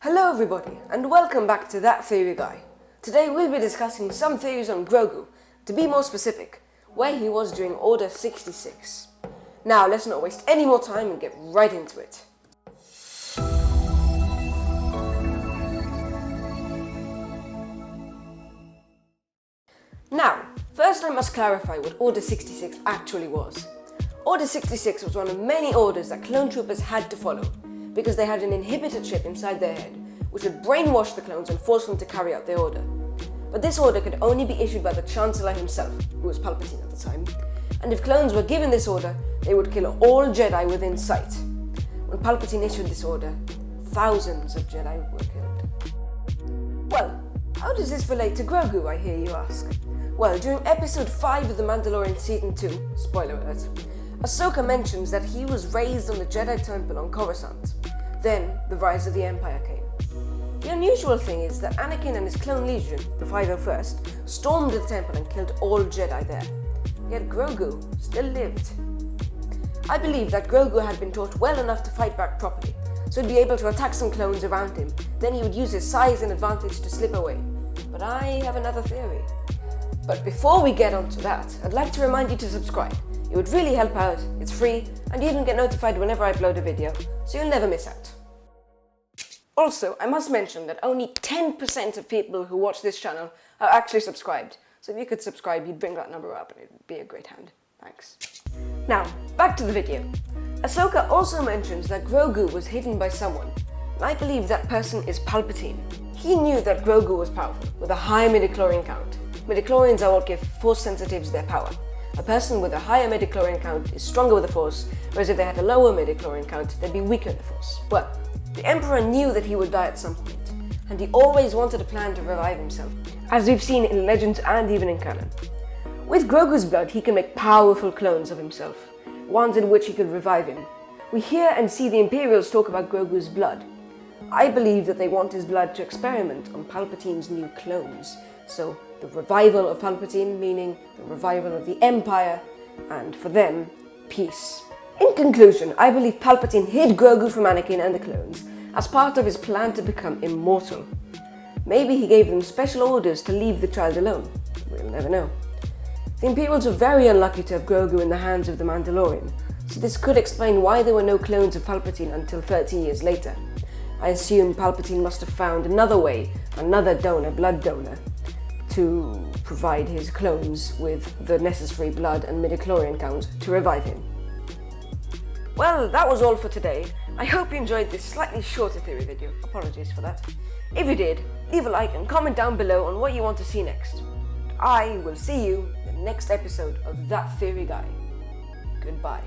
Hello everybody, and welcome back to That Theory Guy. Today we'll be discussing some theories on Grogu, to be more specific, where he was during Order 66. Now let's not waste any more time and get right into it. Now, first I must clarify what Order 66 actually was. Order 66 was one of many orders that clone troopers had to follow, because they had an inhibitor chip inside their head, which would brainwash the clones and force them to carry out their order. But this order could only be issued by the Chancellor himself, who was Palpatine at the time, and if clones were given this order, they would kill all Jedi within sight. When Palpatine issued this order, thousands of Jedi were killed. Well, how does this relate to Grogu, I hear you ask? Well, during episode 5 of The Mandalorian Season 2, spoiler alert, Ahsoka mentions that he was raised on the Jedi Temple on Coruscant. Then, the rise of the Empire came. The unusual thing is that Anakin and his clone legion, the 501st, stormed the temple and killed all Jedi there. Yet Grogu still lived. I believe that Grogu had been taught well enough to fight back properly, so he'd be able to attack some clones around him, then he would use his size and advantage to slip away. But I have another theory. But before we get onto that, I'd like to remind you to subscribe. It would really help out, it's free, and you even get notified whenever I upload a video, so you'll never miss out. Also, I must mention that only 10% of people who watch this channel are actually subscribed, so if you could subscribe, you'd bring that number up and it'd be a great hand. Thanks. Now, back to the video. Ahsoka also mentions that Grogu was hidden by someone, and I believe that person is Palpatine. He knew that Grogu was powerful, with a high midichlorian count. Midichlorians are what give Force sensitives their power. A person with a higher midichlorian count is stronger with the Force, whereas if they had a lower midichlorian count, they'd be weaker in the Force. Well, the Emperor knew that he would die at some point, and he always wanted a plan to revive himself, as we've seen in Legends and even in canon. With Grogu's blood, he can make powerful clones of himself, ones in which he could revive him. We hear and see the Imperials talk about Grogu's blood. I believe that they want his blood to experiment on Palpatine's new clones, so the revival of Palpatine, meaning the revival of the Empire, and for them, peace. In conclusion, I believe Palpatine hid Grogu from Anakin and the clones as part of his plan to become immortal. Maybe he gave them special orders to leave the child alone. We'll never know. The Imperials were very unlucky to have Grogu in the hands of the Mandalorian, so this could explain why there were no clones of Palpatine until 30 years later. I assume Palpatine must have found another way, another donor, blood donor, to provide his clones with the necessary blood and midichlorian count to revive him. Well, that was all for today. I hope you enjoyed this slightly shorter theory video. Apologies for that. If you did, leave a like and comment down below on what you want to see next. I will see you in the next episode of That Theory Guy. Goodbye.